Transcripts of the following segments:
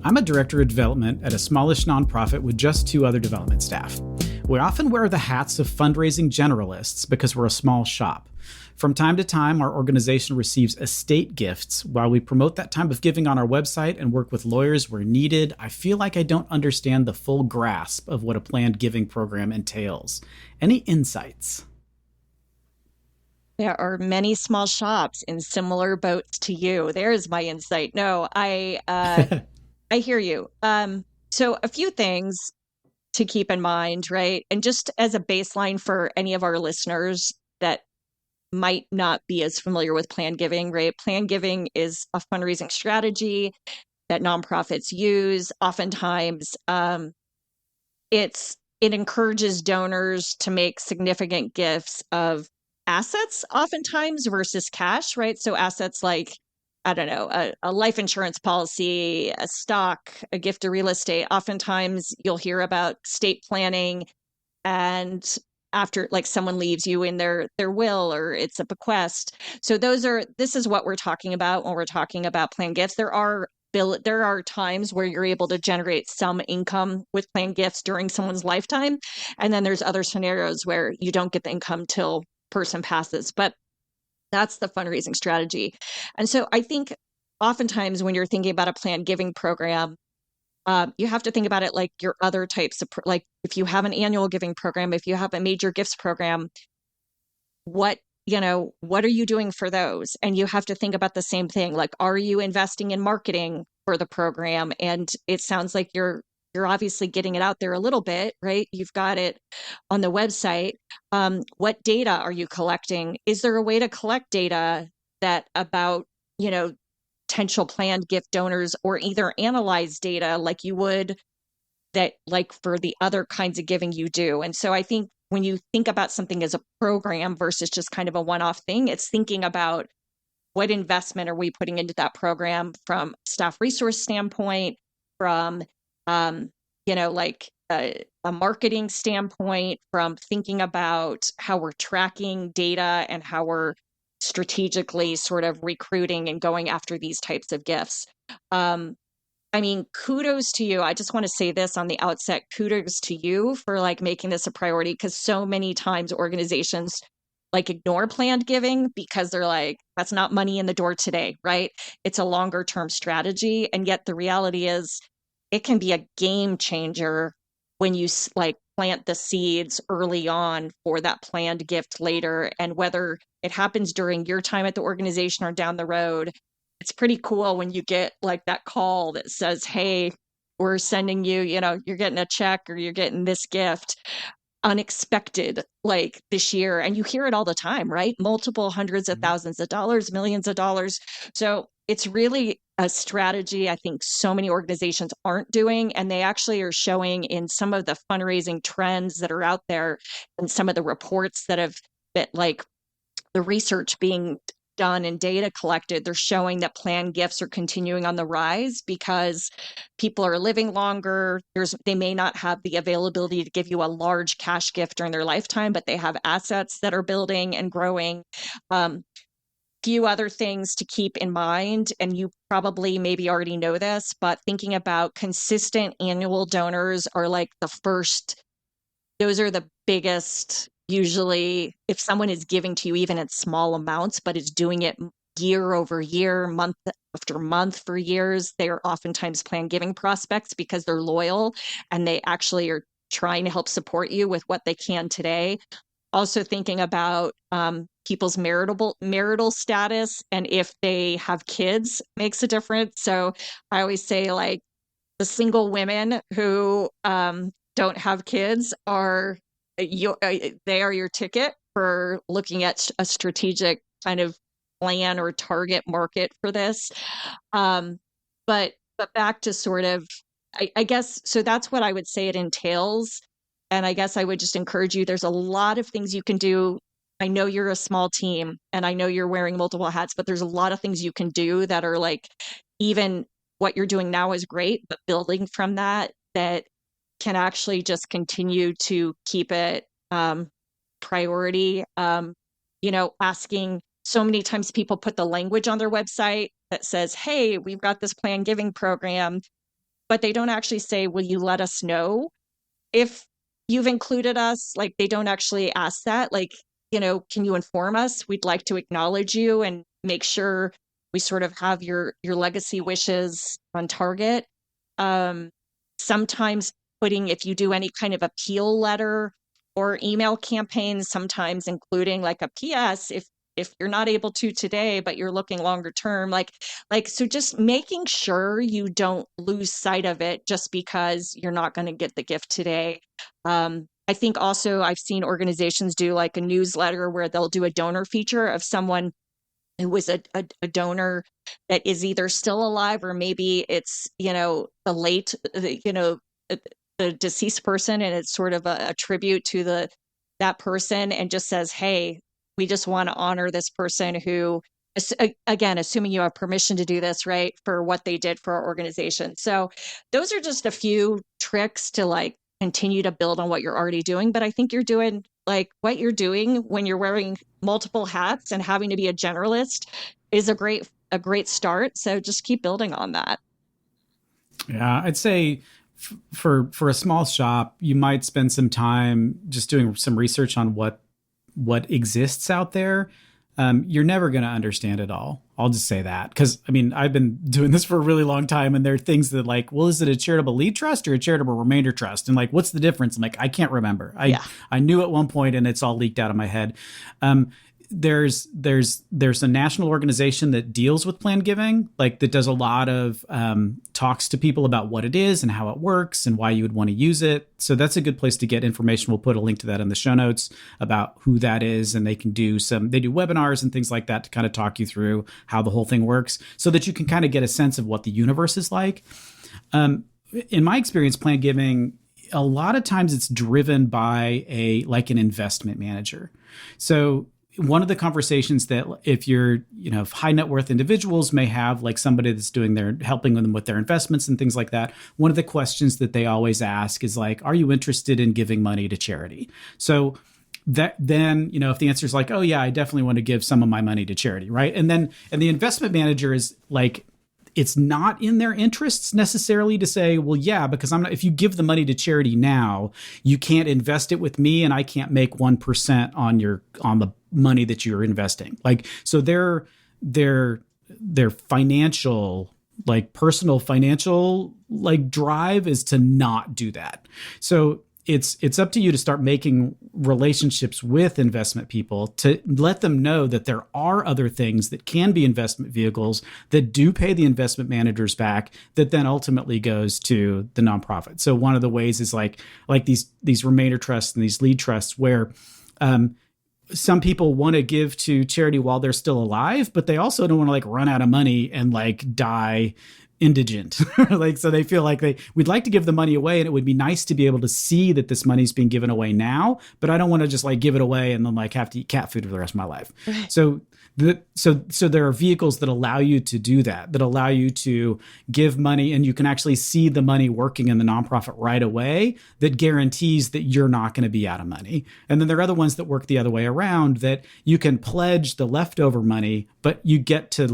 I'm a director of development at a smallish nonprofit with just 2 other development staff. We often wear the hats of fundraising generalists because we're a small shop. From time to time, our organization receives estate gifts. While we promote that type of giving on our website and work with lawyers where needed, I feel like I don't understand the full grasp of what a planned giving program entails. Any insights? There are many small shops in similar boats to you. There's my insight. No, I hear you. So a few things to keep in mind, right? And just as a baseline for any of our listeners that might not be as familiar with plan giving, right? Plan giving is a fundraising strategy that nonprofits use. Oftentimes, it encourages donors to make significant gifts of assets, oftentimes versus cash, right? So assets like, I don't know, a life insurance policy, a stock, a gift of real estate. Oftentimes you'll hear about estate planning, and after like someone leaves you in their will, or it's a bequest. So this is what we're talking about when we're talking about planned gifts. There are times where you're able to generate some income with planned gifts during someone's lifetime, and then there's other scenarios where you don't get the income till person passes. But that's the fundraising strategy. And so I think oftentimes when you're thinking about a planned giving program, you have to think about it like your other types of, like if you have an annual giving program, if you have a major gifts program, what are you doing for those? And you have to think about the same thing. Like, are you investing in marketing for the program? And it sounds like you're obviously getting it out there a little bit, right? You've got it on the website. What data are you collecting? Is there a way to collect data that about, potential planned gift donors, or either analyze data like you would that like for the other kinds of giving you do? And so I think when you think about something as a program versus just kind of a one-off thing, it's thinking about what investment are we putting into that program from staff resource standpoint, from like a marketing standpoint, from thinking about how we're tracking data and how we're strategically sort of recruiting and going after these types of gifts. Kudos to you. I just want to say this on the outset, kudos to you for like making this a priority, because so many times organizations like ignore planned giving because they're like, that's not money in the door today, right? It's a longer term strategy. And yet the reality is it can be a game changer when you like plant the seeds early on for that planned gift later. And whether it happens during your time at the organization or down the road, it's pretty cool when you get like that call that says, hey, we're sending you, you're getting a check or you're getting this gift unexpected like this year. And you hear it all the time, right? Multiple hundreds of thousands of dollars, millions of dollars. So it's really a strategy I think so many organizations aren't doing. And they actually are showing in some of the fundraising trends that are out there and some of the reports that like the research being done and data collected, they're showing that planned gifts are continuing on the rise because people are living longer. They may not have the availability to give you a large cash gift during their lifetime, but they have assets that are building and growing. Few other things to keep in mind, and you probably maybe already know this, but thinking about consistent annual donors are like those are the biggest. Usually, if someone is giving to you even at small amounts, but is doing it year over year, month after month for years, they are oftentimes planned giving prospects because they're loyal and they actually are trying to help support you with what they can today. Also thinking about people's marital status, and if they have kids makes a difference. So I always say like the single women who don't have kids they are your ticket for looking at a strategic kind of plan or target market for this. But back to sort of, I guess, so that's what I would say it entails. And I guess I would just encourage you, there's a lot of things you can do. I know you're a small team and I know you're wearing multiple hats, but there's a lot of things you can do that are like, even what you're doing now is great, but building from that can actually just continue to keep it priority. Asking, so many times people put the language on their website that says, hey, we've got this planned giving program. but they don't actually say, will you let us know if you've included us? Like, they don't actually ask that. Like, can you inform us? We'd like to acknowledge you and make sure we sort of have your legacy wishes on target. Sometimes if you do any kind of appeal letter or email campaign, sometimes including like a PS, if you're not able to today, but you're looking longer term, so just making sure you don't lose sight of it just because you're not going to get the gift today. I think also I've seen organizations do like a newsletter where they'll do a donor feature of someone who was a donor that is either still alive, or maybe it's, the deceased person, and it's sort of a tribute to that person, and just says, hey, we just want to honor this person who, again, assuming you have permission to do this, right, for what they did for our organization. So those are just a few tricks to like continue to build on what you're already doing. But I think you're doing like what you're doing when you're wearing multiple hats and having to be a generalist is a great start. So just keep building on that. Yeah, I'd say for a small shop, you might spend some time just doing some research on what exists out there. You're never going to understand it all. I'll just say that. Because, I mean, I've been doing this for a really long time, and there are things that like, well, is it a charitable lead trust or a charitable remainder trust? And like, what's the difference? I'm like, I can't remember. I knew at one point, and it's all leaked out of my head. There's a national organization that deals with planned giving, like that does a lot of talks to people about what it is and how it works and why you would want to use it. So that's a good place to get information. We'll put a link to that in the show notes about who that is, and they do webinars and things like that to kind of talk you through how the whole thing works, so that you can kind of get a sense of what the universe is like. In my experience, planned giving, a lot of times it's driven by an investment manager. So one of the conversations that if you're, if high net worth individuals may have, like somebody that's helping them with their investments and things like that, one of the questions that they always ask is like, are you interested in giving money to charity? So that then, if the answer is like, oh yeah, I definitely want to give some of my money to charity, right? And the investment manager is like, it's not in their interests necessarily to say, well, yeah, because if you give the money to charity now, you can't invest it with me and I can't make 1% on the money that you're investing. Like, so their financial, like personal financial, like drive is to not do that. So it's up to you to start making relationships with investment people to let them know that there are other things that can be investment vehicles that do pay the investment managers back, that then ultimately goes to the nonprofit. So one of the ways is like these remainder trusts and these lead trusts where some people want to give to charity while they're still alive, but they also don't want to like run out of money and like die indigent. So they feel like we'd like to give the money away, and it would be nice to be able to see that this money's being given away now, but I don't want to just like give it away and then like have to eat cat food for the rest of my life. So there are vehicles that allow you to do that allow you to give money, and you can actually see the money working in the nonprofit right away, that guarantees that you're not going to be out of money. And then there are other ones that work the other way around, that you can pledge the leftover money, but you get to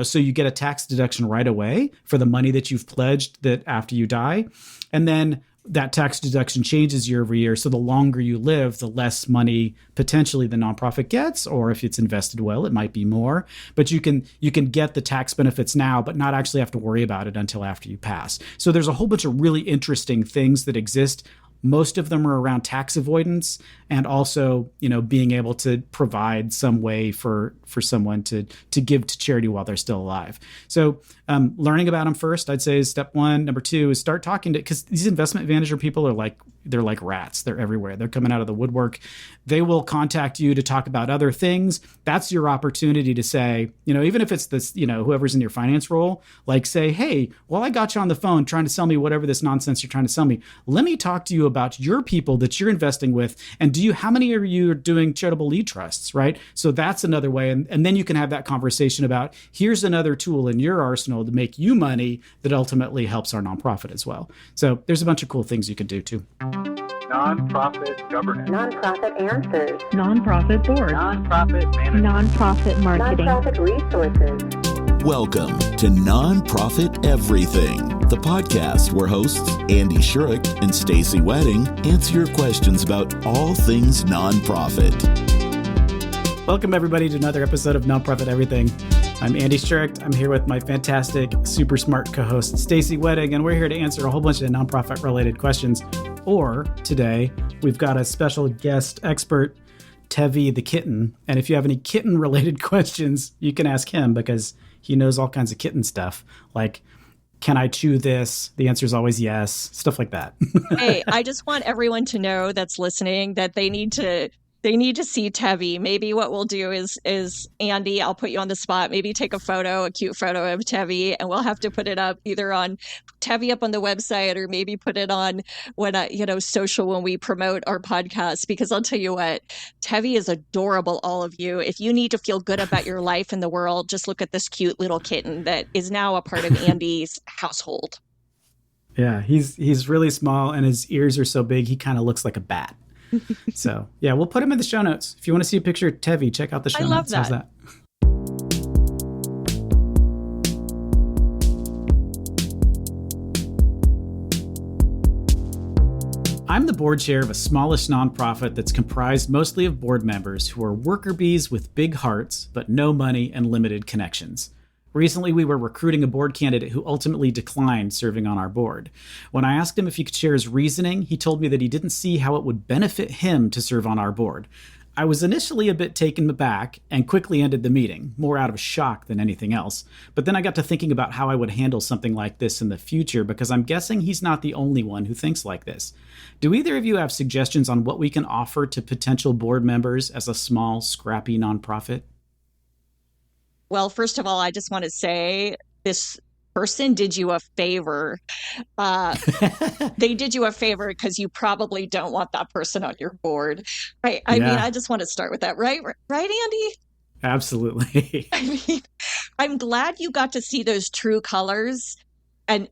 so you get a tax deduction right away for the money that you've pledged that after you die. And then that tax deduction changes year over year. So the longer you live, the less money potentially the nonprofit gets, or if it's invested well, it might be more. But you can get the tax benefits now, but not actually have to worry about it until after you pass. So there's a whole bunch of really interesting things that exist. Most of them are around tax avoidance, and also, being able to provide some way for someone to give to charity while they're still alive. So learning about them first, I'd say, is step one. Number two is start talking to, because these investment manager people are like, they're like rats. They're everywhere. They're coming out of the woodwork. They will contact you to talk about other things. That's your opportunity to say, even if it's this, whoever's in your finance role, like say, hey, well, I got you on the phone trying to sell me whatever this nonsense you're trying to sell me. Let me talk to you about your people that you're investing with. And how many of you are doing charitable lead trusts, right? So that's another way. And then you can have that conversation about, here's another tool in your arsenal to make you money that ultimately helps our nonprofit as well. So there's a bunch of cool things you can do too. Nonprofit governance. Nonprofit answers. Nonprofit board. Nonprofit management. Nonprofit marketing. Nonprofit resources. Welcome to Nonprofit Everything the podcast where hosts Andy Shurick and Stacey Wedding answer your questions about all things nonprofit. Welcome, everybody, to another episode of Nonprofit Everything. I'm Andy Shurick. I'm here with my fantastic, super smart co-host, Stacey Wedding, and we're here to answer a whole bunch of nonprofit-related questions. Or, today, we've got a special guest expert, Tevi the kitten. And if you have any kitten-related questions, you can ask him because he knows all kinds of kitten stuff. Like, can I chew this? The answer is always yes. Stuff like that. Hey, I just want everyone to know that's listening that they need to see Tevi. Maybe what we'll do is Andy, I'll put you on the spot. Maybe take a cute photo of Tevi, and we'll have to put it up either on Tevi up on the website, or maybe put it on social when we promote our podcast. Because I'll tell you what, Tevi is adorable, all of you. If you need to feel good about your life in the world, just look at this cute little kitten that is now a part of Andy's household. Yeah, he's really small, and his ears are so big, he kind of looks like a bat. So, yeah, we'll put him in the show notes. If you want to see a picture of Tevi, check out the show notes. I love that. How's that? I'm the board chair of a smallish nonprofit that's comprised mostly of board members who are worker bees with big hearts, but no money and limited connections. Recently, we were recruiting a board candidate who ultimately declined serving on our board. When I asked him if he could share his reasoning, he told me that he didn't see how it would benefit him to serve on our board. I was initially a bit taken aback and quickly ended the meeting, more out of shock than anything else. But then I got to thinking about how I would handle something like this in the future, because I'm guessing he's not the only one who thinks like this. Do either of you have suggestions on what we can offer to potential board members as a small, scrappy nonprofit? Well, first of all, I just want to say this person did you a favor. They did you a favor because you probably don't want that person on your board. I mean, I just want to start with that. Right, Andy? Absolutely. I mean, I'm glad you got to see those true colors and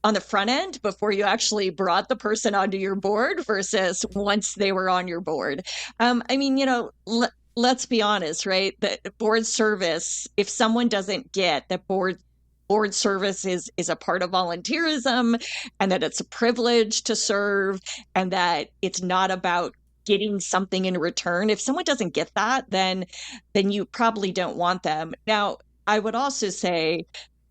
on the front end before you actually brought the person onto your board versus once they were on your board. I mean, let's be honest, right? The board service, if someone doesn't get that board service is a part of volunteerism, and that it's a privilege to serve, and that it's not about getting something in return. If someone doesn't get that, then you probably don't want them. Now, I would also say,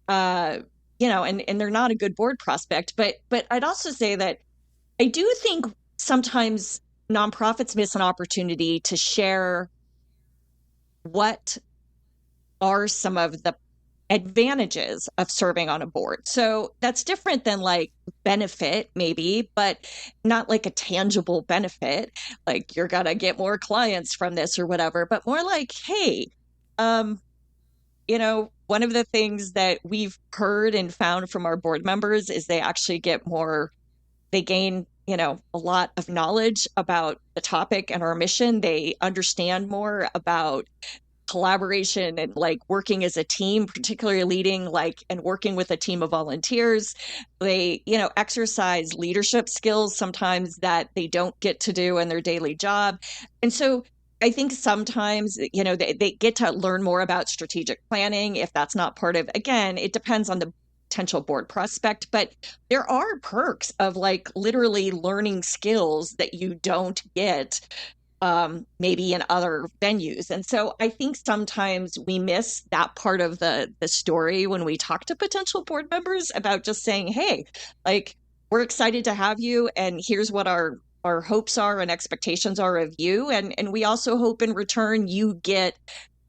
and they're not a good board prospect, but I'd also say that I do think sometimes nonprofits miss an opportunity to share what are some of the advantages of serving on a board. So that's different than like benefit, maybe, but not like a tangible benefit, like you're gonna get more clients from this or whatever, but more like, hey, one of the things that we've heard and found from our board members is they actually gain a lot of knowledge about the topic and our mission. They understand more about collaboration and like working as a team, particularly leading and working with a team of volunteers. They, exercise leadership skills sometimes that they don't get to do in their daily job. And so I think sometimes, they get to learn more about strategic planning if that's not part of, again, it depends on the potential board prospect, but there are perks of like literally learning skills that you don't get maybe in other venues. And so I think sometimes we miss that part of the story when we talk to potential board members about just saying, hey, like, we're excited to have you, and here's what our hopes are and expectations are of you. And we also hope in return you get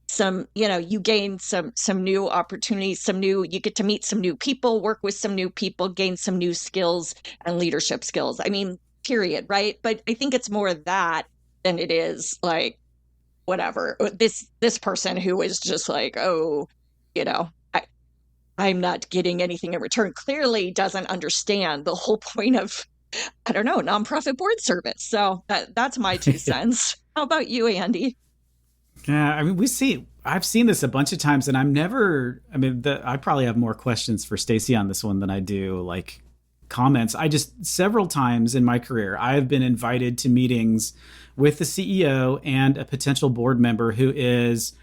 some, you gain some new opportunities, you get to meet some new people, work with some new people, gain some new skills and leadership skills. I mean, period, right? But I think it's more of that than it is like, whatever, this person who is just like, oh, I'm not getting anything in return, clearly doesn't understand the whole point of, I don't know, nonprofit board service. So that's my 2 cents. How about you, Andy? Yeah, I mean, I've seen this a bunch of times, and I probably have more questions for Stacey on this one than I do like comments. Several times in my career, I have been invited to meetings with the CEO and a potential board member who is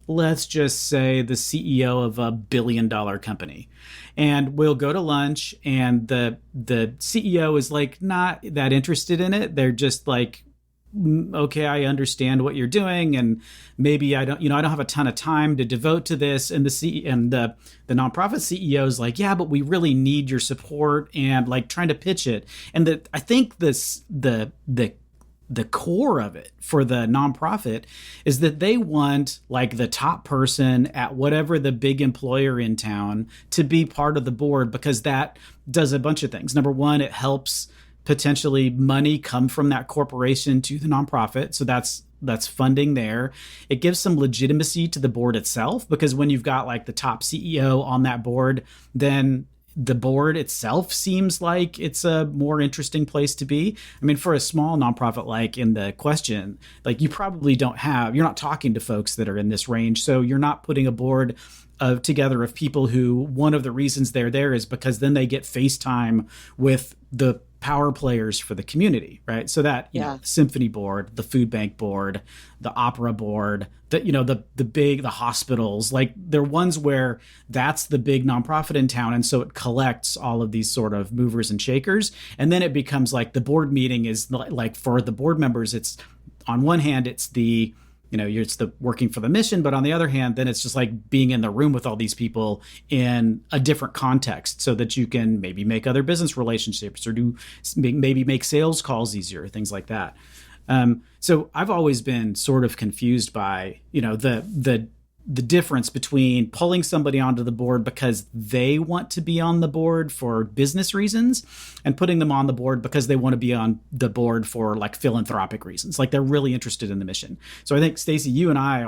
let's just say the CEO of a billion-dollar company. And we'll go to lunch and the CEO is like not that interested in it. They're just like, okay, I understand what you're doing, and maybe I don't have a ton of time to devote to this. And the nonprofit CEO is like, yeah, but we really need your support, and like trying to pitch it. And I think the core of it for the nonprofit is that they want like the top person at whatever the big employer in town to be part of the board, because that does a bunch of things. Number one, it helps potentially money come from that corporation to the nonprofit. So that's funding there. It gives some legitimacy to the board itself, because when you've got like the top CEO on that board, then the board itself seems like it's a more interesting place to be. I mean, for a small nonprofit, like in the question, like you're not talking to folks that are in this range. So you're not putting a board together of people who, one of the reasons they're there is because then they get FaceTime with the power players for the community, right? So that, you know, symphony board, the food bank board, the opera board, the hospitals, like they're ones where that's the big nonprofit in town. And so it collects all of these sort of movers and shakers. And then it becomes like the board meeting is like for the board members, it's on one hand, it's the working for the mission, but on the other hand, then it's just like being in the room with all these people in a different context, so that you can maybe make other business relationships or maybe make sales calls easier, things like that. So I've always been sort of confused by, the difference between pulling somebody onto the board because they want to be on the board for business reasons, and putting them on the board because they want to be on the board for like philanthropic reasons. Like they're really interested in the mission. So I think, Stacey, you and I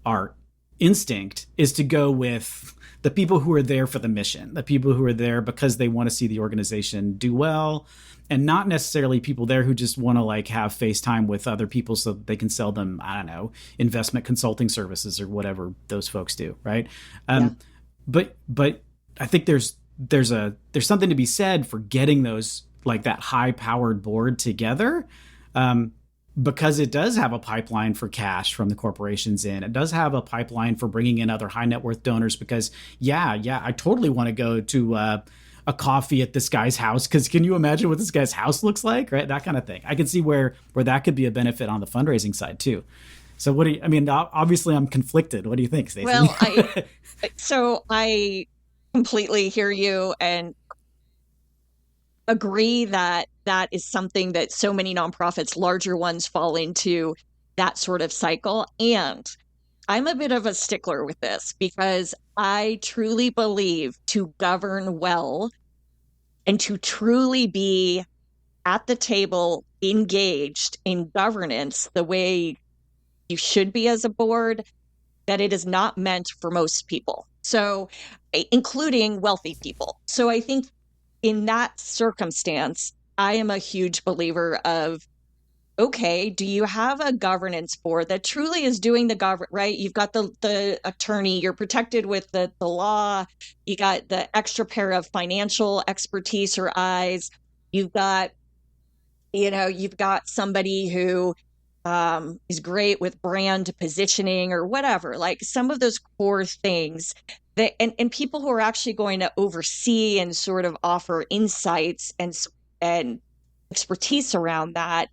our instinct is to go with the people who are there for the mission, the people who are there because they want to see the organization do well, and not necessarily people there who just want to like have FaceTime with other people so that they can sell them, I don't know, investment consulting services or whatever those folks do, right? But I think there's something to be said for getting those, like that high-powered board together, because it does have a pipeline for cash from the corporations in. It does have a pipeline for bringing in other high net worth donors, because I totally want to go to a coffee at this guy's house, because can you imagine what this guy's house looks like, right? That kind of thing. I can see where that could be a benefit on the fundraising side too. So obviously I'm conflicted. What do you think, Stacey? Well, I completely hear you and agree that is something that so many nonprofits, larger ones, fall into, that sort of cycle. And I'm a bit of a stickler with this, because I truly believe to govern well and to truly be at the table, engaged in governance the way you should be as a board, that it is not meant for most people. So, including wealthy people. So I think in that circumstance, I am a huge believer of, okay, do you have a governance board that truly is doing the right? You've got the attorney, you're protected with the law, you got the extra pair of financial expertise or eyes, you've got somebody who is great with brand positioning or whatever, like some of those core things that, and people who are actually going to oversee and sort of offer insights and expertise around that,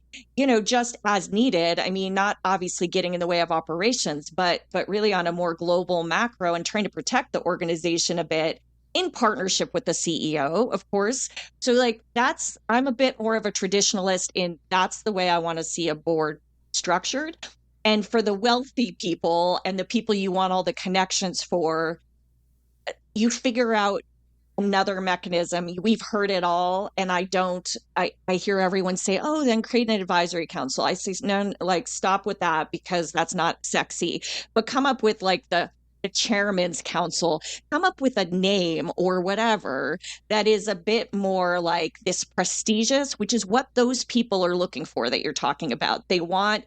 just as needed. I mean, not obviously getting in the way of operations, but really on a more global macro, and trying to protect the organization a bit in partnership with the CEO, of course. So like I'm a bit more of a traditionalist in that's the way I want to see a board structured. And for the wealthy people and the people you want all the connections for, you figure out another mechanism. We've heard it all. And I hear everyone say, oh, then create an advisory council. I say, no, like stop with that, because that's not sexy, but come up with like the chairman's council, come up with a name or whatever that is a bit more like this prestigious, which is what those people are looking for that you're talking about. They want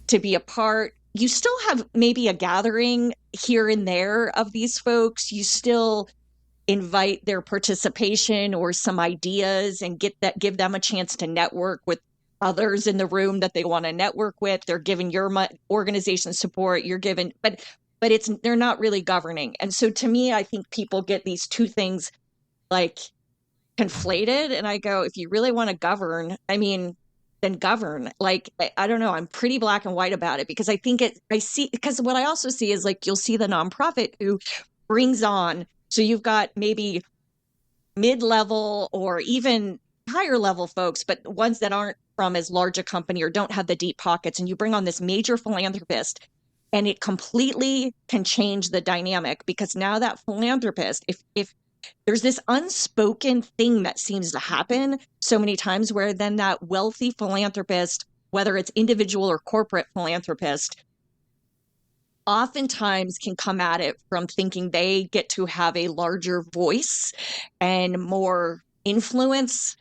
to be a part. You still have maybe a gathering here and there of these folks. You still invite their participation or some ideas and give them a chance to network with others in the room that they want to network with. They're giving your organization support. You're giving, but but they're not really governing. And so to me, I think people get these two things like conflated. And I go, if you really want to govern, I mean, then govern. Like, I don't know. I'm pretty black and white about it because I think because what I also see is like, you'll see the nonprofit who brings on, so you've got maybe mid-level or even higher level folks, but ones that aren't from as large a company or don't have the deep pockets. And you bring on this major philanthropist and it completely can change the dynamic because now that philanthropist, if there's this unspoken thing that seems to happen so many times where then that wealthy philanthropist, whether it's individual or corporate philanthropist, oftentimes can come at it from thinking they get to have a larger voice and more influence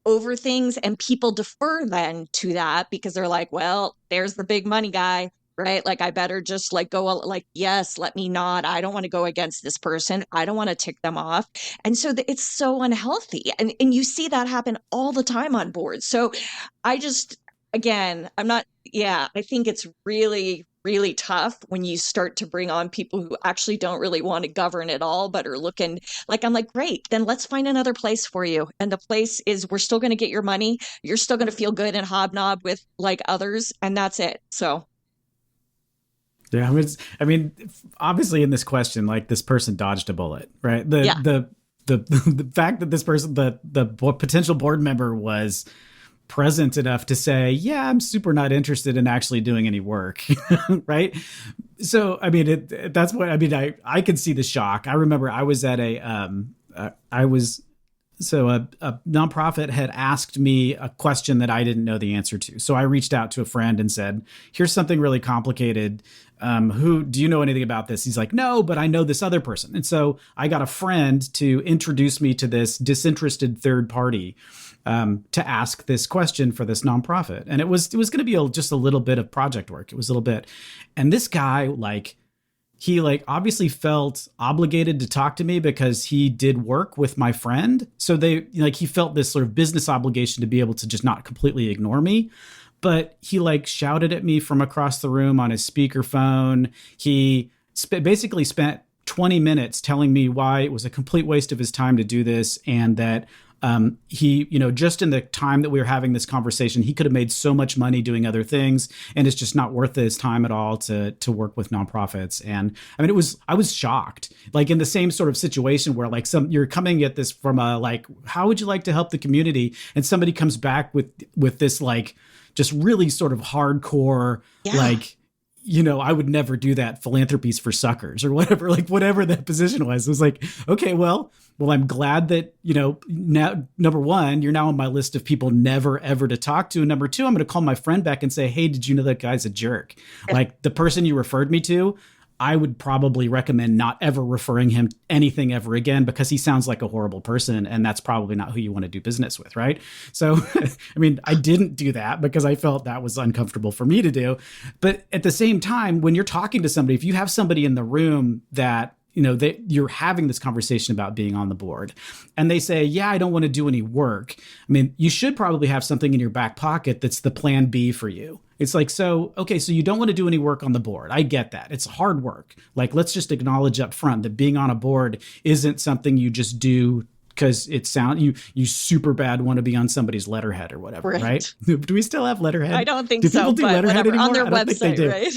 over things. And people defer then to that because they're like, well, there's the big money guy, right? Like, I better just like go like, yes, let me nod. I don't want to go against this person. I don't want to tick them off. And so it's so unhealthy. And you see that happen all the time on boards. So I think it's really, really tough when you start to bring on people who actually don't really want to govern at all, but are looking like, I'm like, great, then let's find another place for you. And the place is, we're still going to get your money. You're still going to feel good and hobnob with like others. And that's it. So. Yeah. I mean, obviously in this question, like this person dodged a bullet, right? The fact that this person, the potential board member was present enough to say, yeah, I'm super not interested in actually doing any work. Right. So, I mean, that's what, I mean, I can see the shock. I remember I was at a nonprofit had asked me a question that I didn't know the answer to. So I reached out to a friend and said, here's something really complicated. Do you know anything about this? He's like, no, but I know this other person. And so I got a friend to introduce me to this disinterested third party to ask this question for this nonprofit. And it was going to be just a little bit of project work. It was a little bit. And this guy, he obviously felt obligated to talk to me because he did work with my friend. So he felt this sort of business obligation to be able to just not completely ignore me. But he shouted at me from across the room on his speakerphone. He basically spent 20 minutes telling me why it was a complete waste of his time to do this. And that he, just in the time that we were having this conversation, he could have made so much money doing other things, and it's just not worth his time at all to work with nonprofits. And I mean, I was shocked, in the same sort of situation where you're coming at this from how would you like to help the community? And somebody comes back with this, just really sort of hardcore, I would never do that. Philanthropies for suckers or whatever, whatever that position was. It was like, okay, well, I'm glad that, now, number one, you're now on my list of people never, ever to talk to. And number two, I'm going to call my friend back and say, hey, did you know that guy's a jerk? The person you referred me to, I would probably recommend not ever referring him anything ever again because he sounds like a horrible person. And that's probably not who you want to do business with. Right. So, I mean, I didn't do that because I felt that was uncomfortable for me to do. But at the same time, when you're talking to somebody, if you have somebody in the room that, you're having this conversation about being on the board and they say, yeah, I don't want to do any work. I mean, you should probably have something in your back pocket that's the plan B for you. It's so you don't want to do any work on the board. I get that. It's hard work. Let's just acknowledge up front that being on a board isn't something you just do because you super bad want to be on somebody's letterhead or whatever, right? Do we still have letterhead? I don't think do so. People do letterhead anymore? On their website, right?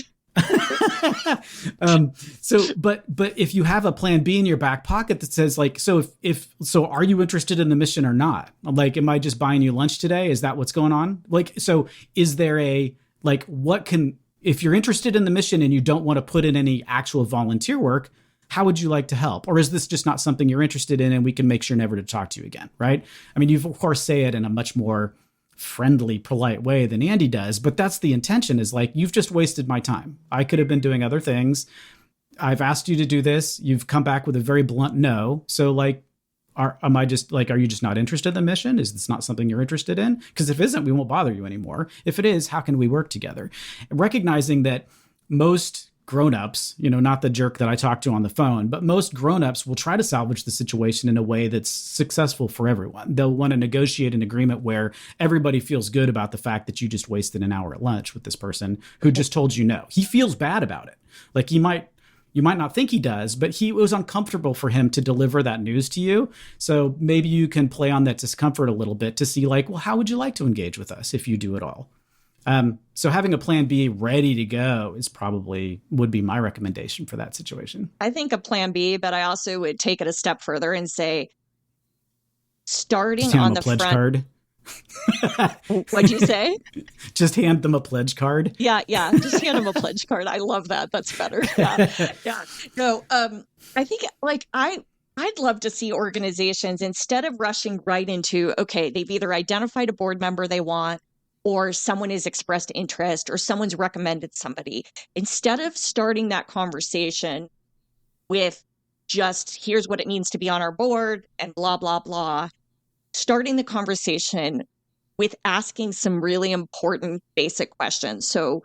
But if you have a plan B in your back pocket that says so are you interested in the mission or not? Am I just buying you lunch today? Is that what's going on? So is there if you're interested in the mission and you don't want to put in any actual volunteer work, how would you like to help? Or is this just not something you're interested in and we can make sure never to talk to you again? Right. I mean, you of course say it in a much more friendly, polite way than Andy does, but that's the intention is you've just wasted my time. I could have been doing other things. I've asked you to do this. You've come back with a very blunt no. So are you just not interested in the mission? Is this not something you're interested in? Because if it isn't, we won't bother you anymore. If it is, how can we work together? Recognizing that most grownups, not the jerk that I talked to on the phone, but most grownups will try to salvage the situation in a way that's successful for everyone. They'll want to negotiate an agreement where everybody feels good about the fact that you just wasted an hour at lunch with this person who just told you no. He feels bad about it. You might not think he does, but it was uncomfortable for him to deliver that news to you. So maybe you can play on that discomfort a little bit to see like, well, how would you like to engage with us if you do it all? So having a plan B ready to go would be my recommendation for that situation. I think a plan B, but I also would take it a step further and say, starting on the pledge front card. What'd you say? Just hand them a pledge card. Yeah. Just hand them a pledge card. I love that. That's better. Yeah. No, I think like I'd love to see organizations, instead of rushing right into, okay, they've either identified a board member they want, or someone has expressed interest, or someone's recommended somebody. Instead of starting that conversation with just, here's what it means to be on our board and blah, blah, blah, starting the conversation with asking some really important basic questions. So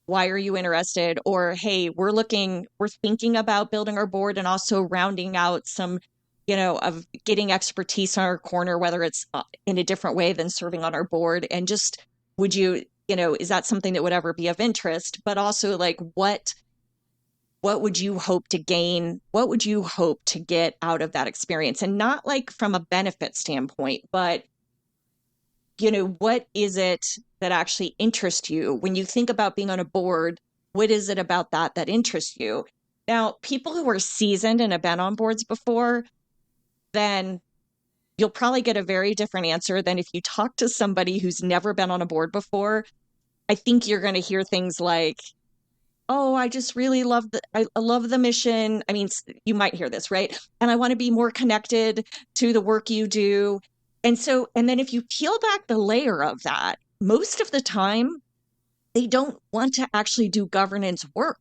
why are you interested? Or, hey, we're thinking about building our board and also rounding out some, of getting expertise on our corner, whether it's in a different way than serving on our board. And just, would you, is that something that would ever be of interest? But also like, what would you hope to gain? What would you hope to get out of that experience? And not like from a benefit standpoint, but, what is it that actually interests you? When you think about being on a board, what is it about that interests you? Now, people who are seasoned and have been on boards before, then you'll probably get a very different answer than if you talk to somebody who's never been on a board before. I think you're going to hear things like, oh, I just really love I love the mission. I mean, you might hear this, right? And I want to be more connected to the work you do. And then if you peel back the layer of that, most of the time, they don't want to actually do governance work.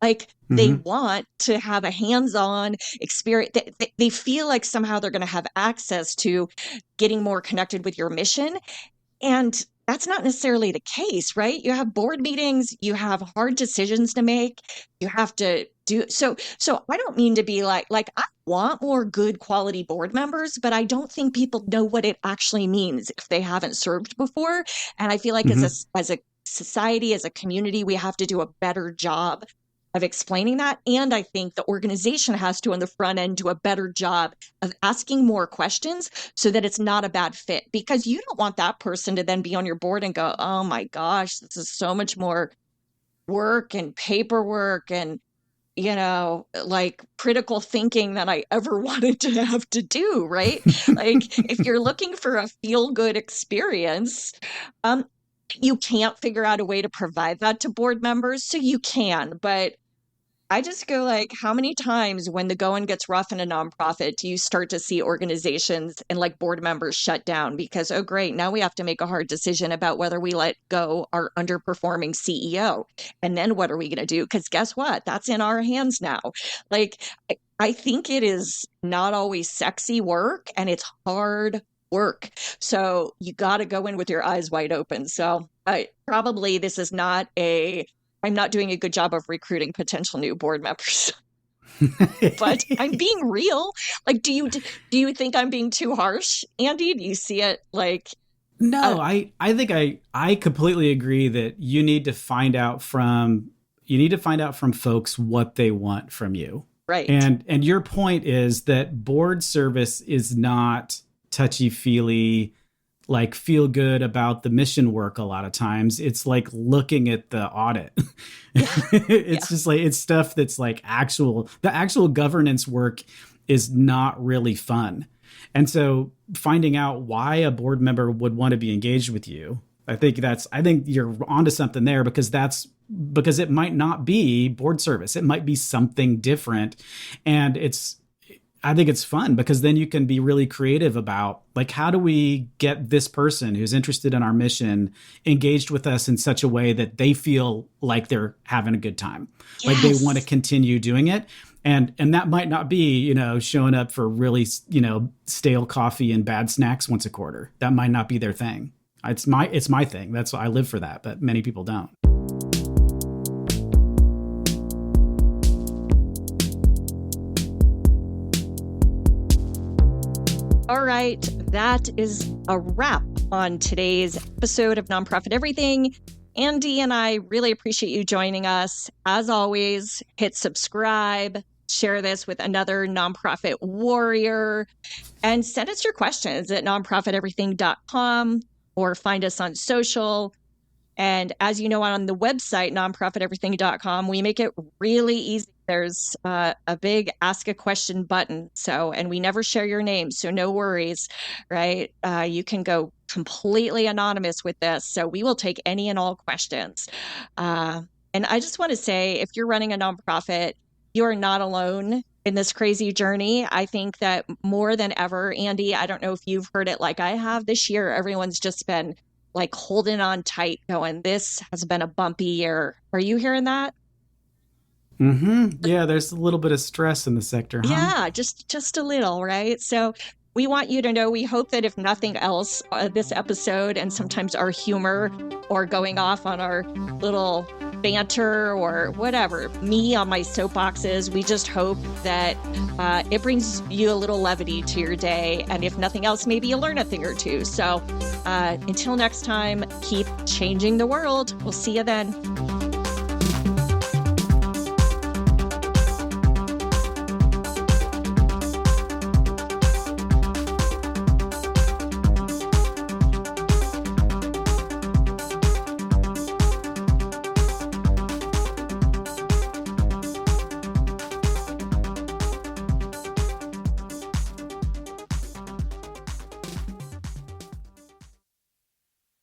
Like they want to have a hands-on experience. They feel like somehow they're going to have access to getting more connected with your mission. And that's not necessarily the case, right? You have board meetings, you have hard decisions to make, you have to do so I don't mean to be like I want more good quality board members, but I don't think people know what it actually means if they haven't served before. And I feel like as a society, as a community, we have to do a better job of explaining that. And I think the organization has to, on the front end, do a better job of asking more questions so that it's not a bad fit, because you don't want that person to then be on your board and go, oh my gosh, this is so much more work and paperwork and, like critical thinking than I ever wanted to have to do, right? Like if you're looking for a feel-good experience, you can't figure out a way to provide that to board members. So you can, but I just go like, how many times when the going gets rough in a nonprofit do you start to see organizations and like board members shut down because, oh, great, now we have to make a hard decision about whether we let go our underperforming CEO. And then what are we going to do? Because guess what? That's in our hands now. Like, I think it is not always sexy work and it's hard work. So you got to go in with your eyes wide open. So probably this is I'm not doing a good job of recruiting potential new board members, but I'm being real. Like, do you think I'm being too harsh, Andy? Do you see it like? No, I think I completely agree that you need to find out from folks what they want from you. Right. And your point is that board service is not touchy-feely, like feel good about the mission work. A lot of times it's like looking at the audit. It's just like, it's stuff that's like the actual governance work is not really fun. And so finding out why a board member would want to be engaged with you, I think you're onto something there, because it might not be board service. It might be something different. And I think it's fun because then you can be really creative about like, how do we get this person who's interested in our mission engaged with us in such a way that they feel like they're having a good time, like they want to continue doing it. And that might not be, showing up for really, stale coffee and bad snacks once a quarter. That might not be their thing. It's my thing. That's why I live for that, but many people don't. All right, that is a wrap on today's episode of Nonprofit Everything. Andy and I really appreciate you joining us. As always, hit subscribe, share this with another nonprofit warrior, and send us your questions at nonprofiteverything.com or find us on social. And as you know, on the website, nonprofiteverything.com, we make it really easy. There's a big ask a question button. And we never share your name, so no worries, right? You can go completely anonymous with this. So we will take any and all questions. And I just want to say, if you're running a nonprofit, you are not alone in this crazy journey. I think that more than ever, Andy, I don't know if you've heard it like I have this year, everyone's just been like holding on tight, going, this has been a bumpy year. Are you hearing that? Mm-hmm. Yeah, there's a little bit of stress in the sector, huh? Yeah, just a little, right? So we want you to know, we hope that if nothing else, this episode and sometimes our humor or going off on our little banter or whatever, me on my soapboxes, we just hope that it brings you a little levity to your day. And if nothing else, maybe you learn a thing or two. So until next time, keep changing the world. We'll see you then.